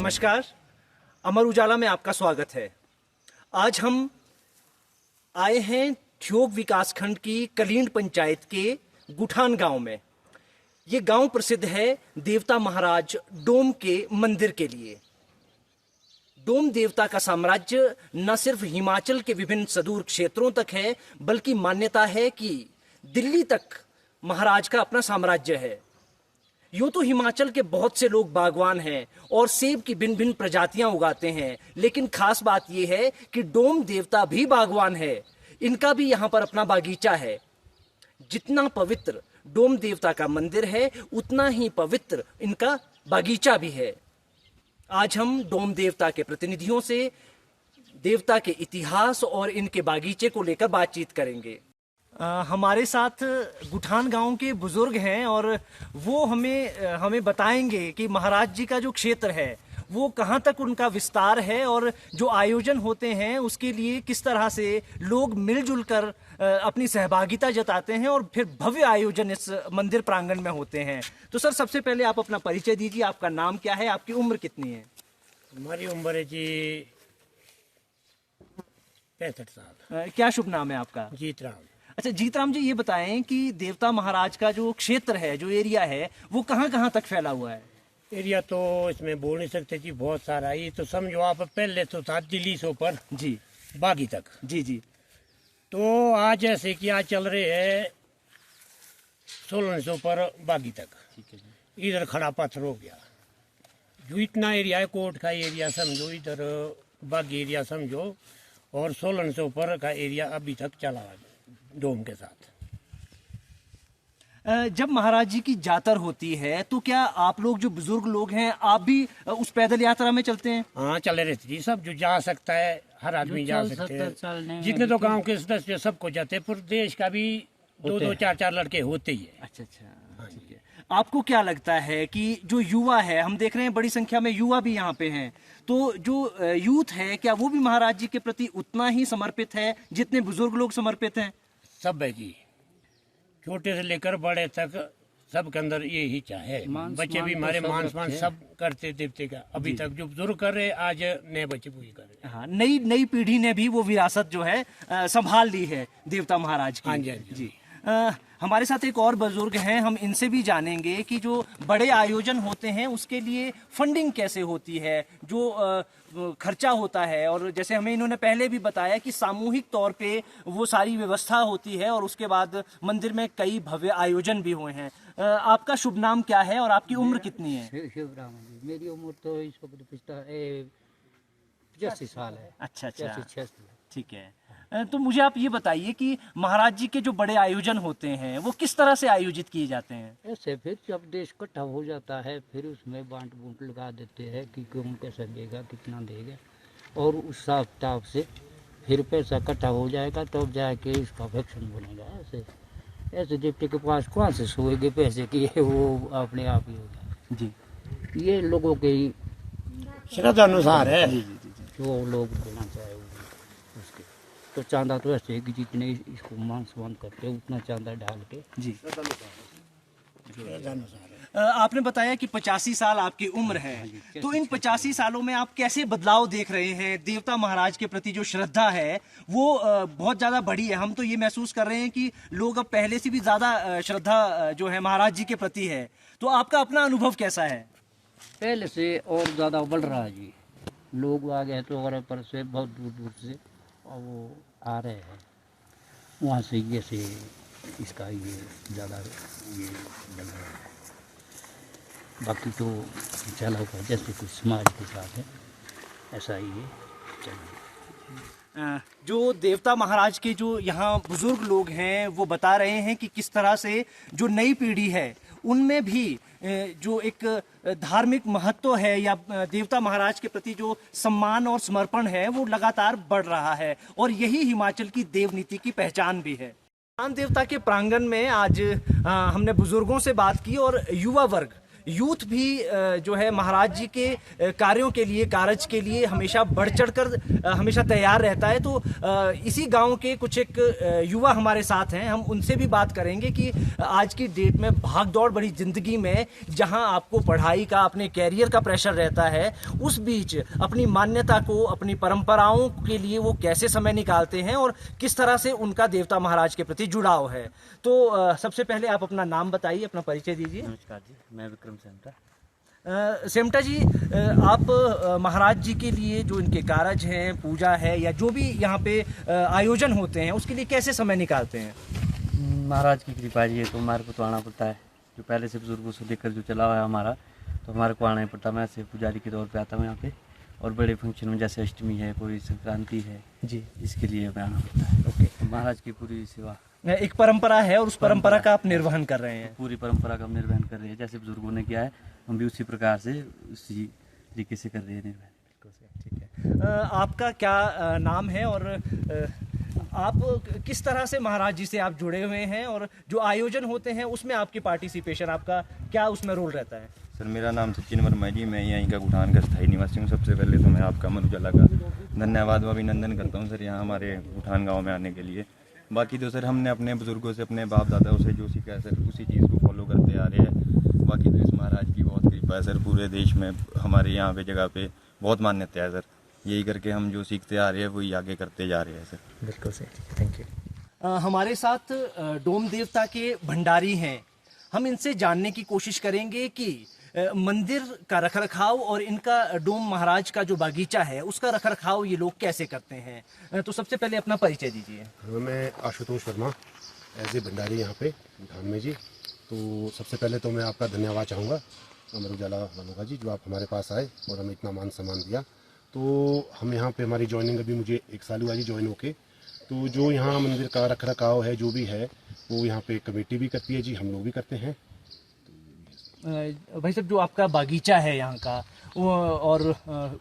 नमस्कार, अमर उजाला में आपका स्वागत है। आज हम आए हैं ठियोग विकासखंड की कलींड पंचायत के गुठान गांव में। ये गांव प्रसिद्ध है देवता महाराज डोम के मंदिर के लिए। डोम देवता का साम्राज्य न सिर्फ हिमाचल के विभिन्न सुदूर क्षेत्रों तक है, बल्कि मान्यता है कि दिल्ली तक महाराज का अपना साम्राज्य है। यूं तो हिमाचल के बहुत से लोग बागवान हैं और सेब की भिन्न भिन्न प्रजातियां उगाते हैं, लेकिन खास बात यह है कि डोम देवता भी बागवान है। इनका भी यहाँ पर अपना बागीचा है। जितना पवित्र डोम देवता का मंदिर है, उतना ही पवित्र इनका बागीचा भी है। आज हम डोम देवता के प्रतिनिधियों से देवता के इतिहास और इनके बागीचे को लेकर बातचीत करेंगे। हमारे साथ गुठान गांव के बुजुर्ग हैं और वो हमें बताएंगे कि महाराज जी का जो क्षेत्र है वो कहाँ तक उनका विस्तार है और जो आयोजन होते हैं उसके लिए किस तरह से लोग मिलजुल कर अपनी सहभागिता जताते हैं और फिर भव्य आयोजन इस मंदिर प्रांगण में होते हैं। तो सर, सबसे पहले आप अपना परिचय दीजिए। आपका नाम क्या है, आपकी उम्र कितनी है? हमारी उम्र है जी 65 साल। क्या शुभ नाम है आपका? जीतराम। अच्छा जीतराम जी, ये बताएं कि देवता महाराज का जो क्षेत्र है, जो एरिया है, वो कहाँ तक फैला हुआ है? एरिया तो इसमें बोल नहीं सकते जी, बहुत सारा। ये तो समझो आप, पहले तो था दिल्ली से ऊपर जी, बागी तक। जी जी। तो आज जैसे कि आज चल रहे हैं 1600 ऊपर बागी तक। ठीक है जी। इधर खड़ा पत्थर हो गया। जो इतना एरिया है, कोट का एरिया समझो, इधर बागी एरिया समझो, और 1600 ऊपर का एरिया अभी तक चला है डोम के साथ। जब महाराज जी की जातर होती है तो क्या आप लोग जो बुजुर्ग लोग हैं, आप भी उस पैदल यात्रा में चलते हैं? हाँ, चले रहते जी। सब जो जा सकता है, हर आदमी जा सकते हैं। जितने तो गांव के सदस्य सबको जाते हैं, पर देश का भी 2-2, 4-4 लड़के होते ही है। अच्छा, ठीक है। आपको क्या लगता है कि जो युवा है, हम देख रहे हैं बड़ी संख्या में युवा भी यहाँ पे हैं, तो जो यूथ है, क्या वो भी महाराज जी के प्रति उतना ही समर्पित है जितने बुजुर्ग लोग समर्पित हैं? सब है जी, छोटे से लेकर बड़े तक सबके अंदर ये ही चाहे। बच्चे भी हमारे मान सम्मान सब करते देवते का। अभी तक जो बुजुर्ग कर रहे, आज नए बच्चे पूरी कर रहे। हाँ, नई पीढ़ी ने भी वो विरासत जो है संभाल ली है देवता महाराज की। हाँ जी, हाँ जी। हमारे साथ एक और बुजुर्ग हैं, हम इनसे भी जानेंगे कि जो बड़े आयोजन होते हैं उसके लिए फंडिंग कैसे होती है, जो खर्चा होता है, और जैसे हमें इन्होंने पहले भी बताया कि सामूहिक तौर पे वो सारी व्यवस्था होती है और उसके बाद मंदिर में कई भव्य आयोजन भी हुए हैं। आपका शुभ नाम क्या है और आपकी उम्र कितनी है? शिवराम जी, मेरी उम्र तो इस वक्त 85 साल है। अच्छा, 86। ठीक है। तो मुझे आप ये बताइए कि महाराज जी के जो बड़े आयोजन होते हैं वो किस तरह से आयोजित किए जाते हैं? ऐसे फिर जब देश इकट्ठा हो जाता है, फिर उसमें बांट बूंट लगा देते हैं कि कौन कैसा देगा, कितना देगा, और उस हिसाब किताब से फिर पैसा इकट्ठा हो जाएगा, तब जाके इसका फंक्शन बनेगा। ऐसे डिप्टी के पास कौन से सोएंगे पैसे की, वो अपने आप ही होगा जी। ये लोगों के श्रद्धा अनुसार है। जो लोग देना चाहे उसके। तो चांदा तो ऐसे है कि जितने इसको मान सम्मान करते हैं उतना चांदा डाल के। जी। श्रद्धा अनुसार है। आपने बताया कि 85 साल आपकी उम्र है, तो इन 85 सालों में आप कैसे बदलाव देख रहे हैं? देवता महाराज के प्रति जो श्रद्धा है वो बहुत ज़्यादा बढ़ी है। हम तो ये महसूस कर रहे हैं कि लोग अब पहले से भी ज़्यादा श्रद्धा जो है महाराज जी के प्रति है। तो आपका अपना अनुभव कैसा है? पहले से और ज़्यादा बढ़ रहा है जी। लोग आ गए तो और पर से बहुत दूर दूर से, और वो आ रहे हैं वहाँ से, ये से इसका ये ज़्यादा ये बन रहा है। बाकी तो चला हुआ जैसे कुछ समाज के साथ है, ऐसा ही है चल। जो देवता महाराज के जो यहाँ बुजुर्ग लोग हैं वो बता रहे हैं कि किस तरह से जो नई पीढ़ी है उनमें भी जो एक धार्मिक महत्व है या देवता महाराज के प्रति जो सम्मान और समर्पण है वो लगातार बढ़ रहा है, और यही हिमाचल की देवनीति की पहचान भी है। देवता के प्रांगण में आज हमने बुजुर्गों से बात की और युवा वर्ग यूथ भी जो है महाराज जी के कार्यों के लिए, कारज के लिए हमेशा बढ़ चढ़कर हमेशा तैयार रहता है। तो इसी गांव के कुछ एक युवा हमारे साथ हैं, हम उनसे भी बात करेंगे कि आज की डेट में भाग दौड़ बड़ी ज़िंदगी में जहां आपको पढ़ाई का, अपने कैरियर का प्रेशर रहता है, उस बीच अपनी मान्यता को, अपनी परंपराओं के लिए वो कैसे समय निकालते हैं और किस तरह से उनका देवता महाराज के प्रति जुड़ाव है। तो सबसे पहले आप अपना नाम बताइए, अपना परिचय दीजिए। नमस्कार जी, मैं विक्रम सेमटा। सेमटा जी, आप महाराज जी के लिए जो इनके कारज हैं, पूजा है या जो भी यहाँ पे आयोजन होते हैं, उसके लिए कैसे समय निकालते हैं? महाराज की कृपा जी है तो हमारे को तो आना पड़ता है। जो पहले से बुजुर्गों से लेकर जो चला हुआ है हमारा, तो हमारे को आना ही पड़ता है। मैं ऐसे पुजारी के तौर पे आता हूँ यहाँ पे, और बड़े फंक्शन में जैसे अष्टमी है, कोई संक्रांति है जी, इसके लिए मैं आना पड़ता है। ओके। तो महाराज की पूरी सेवा, एक परंपरा है और उस परंपरा का आप निर्वहन कर रहे हैं। पूरी परंपरा का हम निर्वहन कर रहे हैं। जैसे बुजुर्गों ने किया है, हम भी उसी प्रकार से, उसी तरीके से कर रहे हैं निर्वहन। ठीक है। आपका क्या नाम है और आप किस तरह से महाराज जी से आप जुड़े हुए हैं, और जो आयोजन होते हैं उसमें आपकी पार्टिसिपेशन, आपका क्या उसमें रोल रहता है? सर, मेरा नाम सचिन वर्मा जी, मैं यहीं का गुठान का स्थायी निवासी हूँ। सबसे पहले तो मैं आपका अमर उजाला का धन्यवाद व अभिनंदन करता हूँ सर, यहाँ हमारे गुठान गांव में आने के लिए। बाकी तो सर हमने अपने बुजुर्गों से, अपने बाप दादाओं से जो सीखा है सर, उसी चीज़ को फॉलो करते आ रहे हैं। बाकी तो इस महाराज की बहुत कृपा है सर, पूरे देश में हमारे यहाँ पे जगह पे बहुत मान्यता है सर। यही करके हम जो सीखते आ रहे हैं वही आगे करते जा रहे हैं सर। बिल्कुल सही, थैंक यू। हमारे साथ डोम देवता के भंडारी हैं, हम इनसे जानने की कोशिश करेंगे कि मंदिर का रखरखाव और इनका डोम महाराज का जो बागीचा है उसका रखरखाव ये लोग कैसे करते हैं। तो सबसे पहले अपना परिचय दीजिए। मैं आशुतोष वर्मा, एज ए भंडारी यहाँ पे गुठान में जी। तो सबसे पहले तो मैं आपका धन्यवाद चाहूँगा अमर उजाला वालों का जी, जो आप हमारे पास आए और हमें इतना मान सम्मान दिया। तो हम यहाँ पे, हमारी ज्वाइनिंग अभी मुझे 1 साल हुआ जी ज्वाइन होके। तो जो यहाँ मंदिर का रखरखाव है जो भी है, वो यहाँ पे कमेटी भी करती है जी, हम लोग भी करते हैं। भाई साहब, जो आपका बागीचा है यहाँ का, और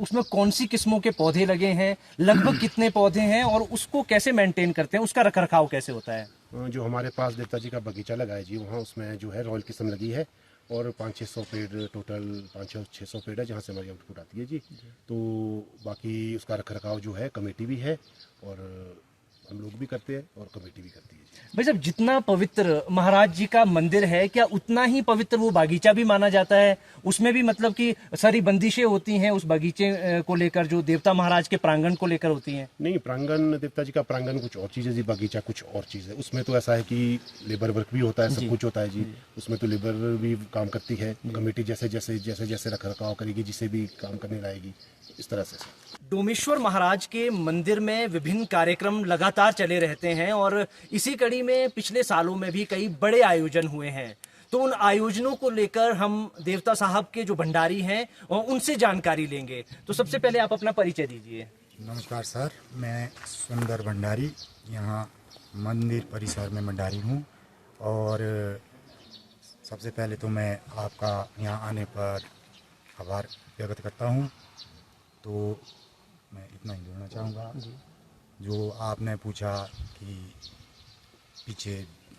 उसमें कौन सी किस्मों के पौधे लगे हैं, लगभग कितने पौधे हैं, और उसको कैसे मेंटेन करते हैं, उसका रखरखाव कैसे होता है? जो हमारे पास देवता जी का बगीचा लगा है जी, वहाँ उसमें जो है रॉयल किस्म लगी है, और 500-600 पेड़, टोटल 500-600 पेड़ है जहाँ से हमारी आउटपुट आती है जी। तो बाकी उसका रखरखाव जो है कमेटी भी है, और हम लोग भी करते हैं और कमेटी भी करती है जी। भाई साहब, जितना पवित्र महाराज जी का मंदिर है, क्या उतना ही पवित्र वो बागीचा भी माना जाता है? उसमें भी मतलब कि सारी बंदिशें होती हैं उस बगीचे को लेकर, जो देवता महाराज के प्रांगण को लेकर होती हैं? नहीं, प्रांगण, देवता जी का प्रांगण कुछ और चीज़ है जी, बगीचा कुछ और चीज़ है। उसमें तो ऐसा है कि लेबर वर्क भी होता है, सब कुछ होता है जी। उसमें तो लेबर भी काम करती है, कमेटी जैसे जैसे रख रखाव करेगी, जिसे भी काम करने लाएगी, इस तरह से। डोमेश्वर महाराज के मंदिर में विभिन्न कार्यक्रम लगातार चले रहते हैं, और इसी कड़ी में पिछले सालों में भी कई बड़े आयोजन हुए हैं। तो उन आयोजनों को लेकर हम देवता साहब के जो भंडारी हैं और उनसे जानकारी लेंगे। तो सबसे पहले आप अपना परिचय दीजिए। नमस्कार सर, मैं सुंदर भंडारी, यहाँ मंदिर परिसर में भंडारी हूँ। और सबसे पहले तो मैं आपका यहाँ आने पर आभार व्यक्त करता हूँ। तो मैं इतना ही जोड़ना चाहूँगा, जो आपने पूछा कि पीछे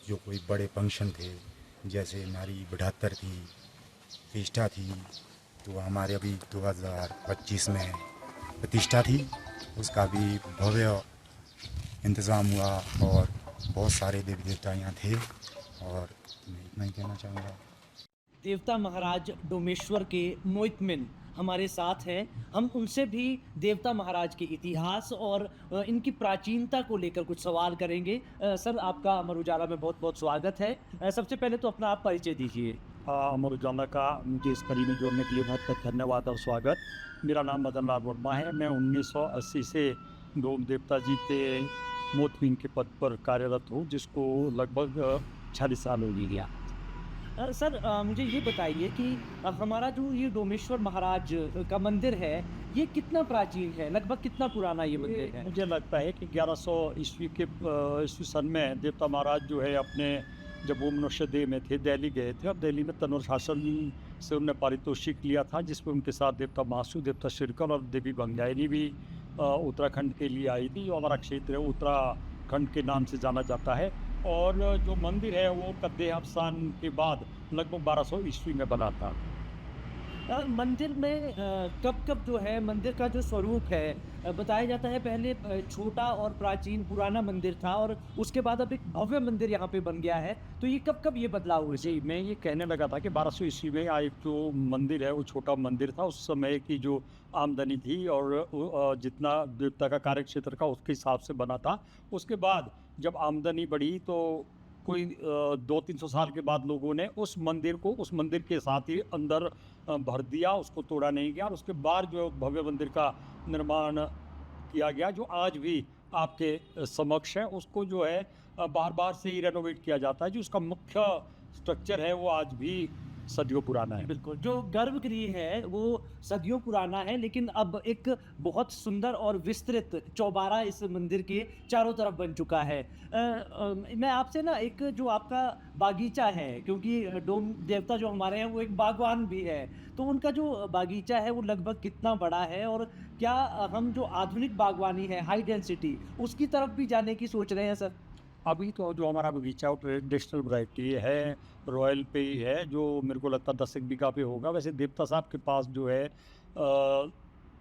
जो कोई बड़े फंक्शन थे, जैसे हमारी 72 की प्रतिष्ठा थी, तो हमारे अभी 2025 में प्रतिष्ठा थी, उसका भी भव्य इंतज़ाम हुआ और बहुत सारे देवी देवता यहाँ थे, और मैं इतना ही कहना चाहूँगा। देवता महाराज डोमेश्वर के मोहितमिन हमारे साथ हैं, हम उनसे भी देवता महाराज के इतिहास और इनकी प्राचीनता को लेकर कुछ सवाल करेंगे। सर, आपका अमर उजाला में बहुत बहुत स्वागत है। सबसे पहले तो अपना आप परिचय दीजिए। अमर उजाला का मुझे इस कड़ी में जोड़ने के लिए बहुत बहुत धन्यवाद और स्वागत। मेरा नाम मदन लाल वर्मा है। मैं 1980 से डोम देवता जी के मोहितमिन के पद पर कार्यरत हूँ, जिसको लगभग 40 साल हो गया। सर, मुझे ये बताइए कि हमारा जो ये डोमेश्वर महाराज का मंदिर है, ये कितना प्राचीन है, लगभग कितना पुराना ये मंदिर है? मुझे लगता है कि 1100 ईस्वी के ईस्वी सन में देवता महाराज जो है अपने, जब वो मनुष्य देह में थे, दिल्ली गए थे, और दिल्ली में तनवर शासन से उन्होंने पारितोषिक लिया था, जिसमें उनके साथ देवता मासु, देवता शिरकल और देवी बंगायनी भी उत्तराखंड के लिए आई थी। जो हमारा क्षेत्र है उत्तराखंड के नाम से जाना जाता है। और जो मंदिर है वो कद्दे अफसान के बाद लगभग 1200 ईस्वी में बना था। मंदिर में कब कब जो है मंदिर का जो स्वरूप है बताया जाता है, पहले छोटा और प्राचीन पुराना मंदिर था और उसके बाद अब एक भव्य मंदिर यहाँ पे बन गया है, तो ये कब कब ये बदलाव हुए? जी, मैं ये कहने लगा था कि 1200 ईस्वी में एक जो मंदिर है वो छोटा मंदिर था, उस समय की जो आमदनी थी और जितना देवता का कार्य क्षेत्र का उसके हिसाब से बना था। उसके बाद जब आमदनी बढ़ी तो कोई 200-300 साल के बाद लोगों ने उस मंदिर को उस मंदिर के साथ ही अंदर भर दिया, उसको तोड़ा नहीं गया और उसके बाद जो भव्य मंदिर का निर्माण किया गया, जो आज भी आपके समक्ष है। उसको जो है बार बार से ही रेनोवेट किया जाता है। जो उसका मुख्य स्ट्रक्चर है वो आज भी सदियों पुराना है। बिल्कुल, जो गर्भगृह है वो सदियों पुराना है, लेकिन अब एक बहुत सुंदर और विस्तृत चौबारा इस मंदिर के चारों तरफ बन चुका है। मैं आपसे ना एक जो आपका बागीचा है, क्योंकि डोम देवता जो हमारे हैं वो एक बागवान भी है, तो उनका जो बागीचा है वो लगभग कितना बड़ा है और क्या हम जो आधुनिक बागवानी है हाई डेंसिटी उसकी तरफ भी जाने की सोच रहे हैं सर? अभी तो जो हमारा बगीचा वो ट्रेडिशनल वैरायटी है, रॉयल पे ही है, जो मेरे को लगता है 10 बीघा पे होगा। वैसे देवता साहब के पास जो है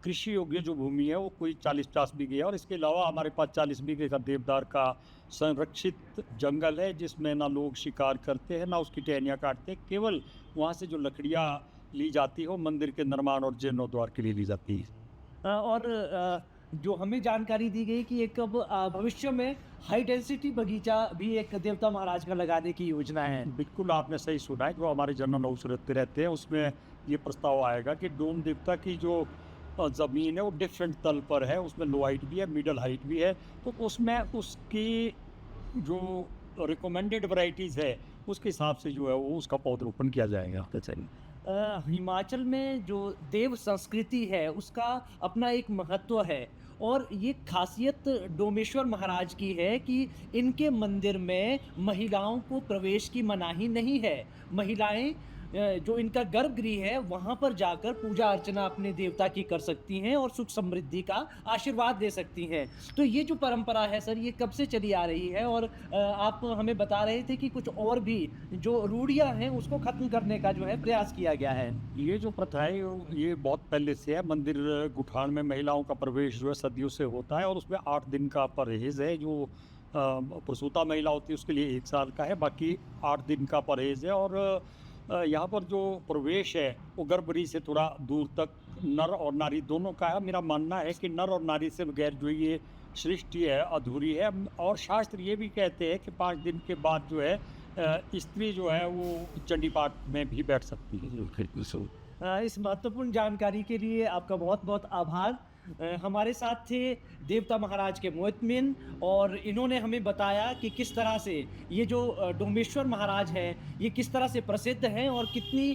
कृषि योग्य जो भूमि है वो कोई 40-50 बीघे है और इसके अलावा हमारे पास 40 बीघे का देवदार का संरक्षित जंगल है, जिसमें ना लोग शिकार करते हैं ना उसकी टहनियाँ काटते हैं। केवल वहाँ से जो लकड़ियाँ ली जाती हो मंदिर के निर्माण और जीर्णोद्धार के लिए ली जाती है। और जो हमें जानकारी दी गई कि एक अब भविष्य में हाई डेंसिटी बगीचा भी एक देवता महाराज का लगाने की योजना है। बिल्कुल आपने सही सुना है। जो हमारे जनरल हाउस रहते हैं उसमें ये प्रस्ताव आएगा कि डोम देवता की जो ज़मीन है वो डिफरेंट तल पर है, उसमें लो हाइट भी है, मिडल हाइट भी है, तो उसमें उसकी जो रिकमेंडेड वैरायटीज़ है उसके हिसाब से जो है वो उसका पौधरोपण किया जाएगा। हिमाचल में जो देव संस्कृति है उसका अपना एक महत्व है और ये खासियत डोमेश्वर महाराज की है कि इनके मंदिर में महिलाओं को प्रवेश की मनाही नहीं है। महिलाएं जो इनका गर्भगृह है वहाँ पर जाकर पूजा अर्चना अपने देवता की कर सकती हैं और सुख समृद्धि का आशीर्वाद दे सकती हैं। तो ये जो परंपरा है सर ये कब से चली आ रही है? और आप हमें बता रहे थे कि कुछ और भी जो रूढ़ियाँ हैं उसको ख़त्म करने का जो है प्रयास किया गया है। ये जो प्रथा है ये बहुत पहले से है। मंदिर गुठान में महिलाओं का प्रवेश जो है सदियों से होता है और उसमें 8 दिन का परहेज़ है। जो प्रसूता महिला होती है उसके लिए 1 साल का है, बाकी 8 दिन का परहेज़ है। और यहाँ पर जो प्रवेश है वो गर्भगृह से थोड़ा दूर तक नर और नारी दोनों का है। मेरा मानना है कि नर और नारी से बगैर जो ये सृष्टि है अधूरी है। और शास्त्र ये भी कहते हैं कि 5 दिन के बाद जो है स्त्री जो है वो चंडी पाठ में भी बैठ सकती है। इस महत्वपूर्ण जानकारी के लिए आपका बहुत बहुत आभार। हमारे साथ थे देवता महाराज के मोहतमिन और इन्होंने हमें बताया कि किस तरह से ये जो डोमेश्वर महाराज हैं ये किस तरह से प्रसिद्ध हैं और कितनी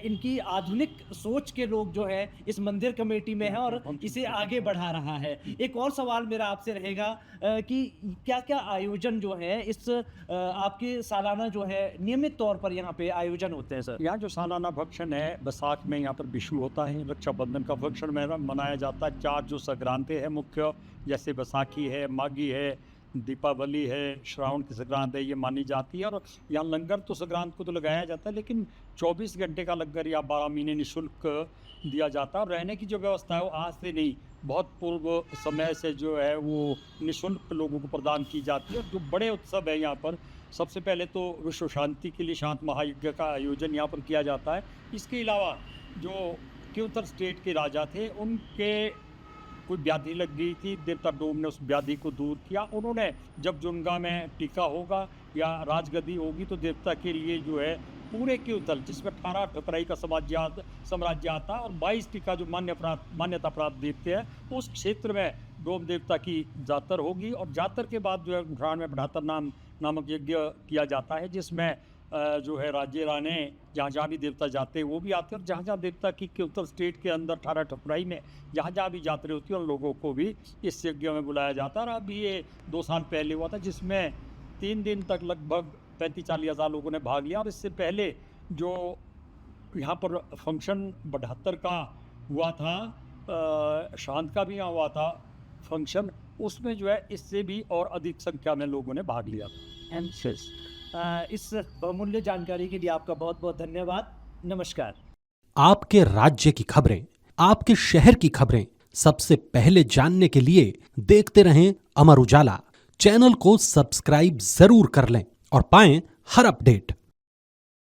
इनकी आधुनिक सोच के लोग जो है इस मंदिर कमेटी में हैं और इसे आगे बढ़ा रहा है। एक और सवाल मेरा आपसे रहेगा कि क्या क्या आयोजन जो है इस आपके सालाना जो है नियमित तौर पर यहाँ पे आयोजन होते हैं सर? यहाँ जो सालाना फंक्शन है बैसाख में यहाँ पर विशु होता है, रक्षाबंधन का फंक्शन मनाया जाता है। 4 जो संक्रांति है मुख्य, जैसे बैसाखी है, माघी है, दीपावली है, श्रावण की संक्रांत है, ये मानी जाती है। और यहाँ लंगर तो संक्रांत को तो लगाया जाता है, लेकिन 24 घंटे का लंगर या 12 महीने निःशुल्क दिया जाता है। और रहने की जो व्यवस्था है वो आज से नहीं बहुत पूर्व समय से जो है वो निःशुल्क लोगों को प्रदान की जाती है। जो बड़े उत्सव है यहाँ पर, सबसे पहले तो विश्व शांति के लिए शांत महायज्ञ का आयोजन यहाँ पर किया जाता है। इसके अलावा जो क्योंतर स्टेट के राजा थे उनके कोई व्याधि लग गई थी, देवता डोम ने उस व्याधि को दूर किया। उन्होंने जब जुनगा में टीका होगा या राजगद्दी होगी तो देवता के लिए जो है पूरे क्योंतल जिसमें 18 ठकुराई का साम्राज्य आता है और 22 टीका जो मान्यता प्राप्त देवते हैं उस क्षेत्र में डोम देवता की जातर होगी। और जातर के बाद जो है गुठान में बढ़ातर नामक यज्ञ किया जाता है, जिसमें जो है राज्य राणे जहाँ भी देवता जाते हैं वो भी आते हैं। और जहाँ देवता की उत्तर स्टेट के अंदर 18 ठकुराई में जहाँ भी यात्रा होती है उन लोगों को भी इस यज्ञ में बुलाया जाता है। और अभी ये 2 साल पहले हुआ था जिसमें 3 दिन तक लगभग 35-40 हज़ार लोगों ने भाग लिया। और इससे पहले जो यहाँ पर फंक्शन 72 का हुआ था, शांत का भी यहाँ हुआ था फंक्शन, उसमें जो है इससे भी और अधिक संख्या में लोगों ने भाग लिया। And fish. इस बहुमूल्य जानकारी के लिए आपका बहुत बहुत धन्यवाद। नमस्कार। आपके राज्य की खबरें, आपके शहर की खबरें सबसे पहले जानने के लिए देखते रहें अमर उजाला। चैनल को सब्सक्राइब जरूर कर लें और पाएं हर अपडेट।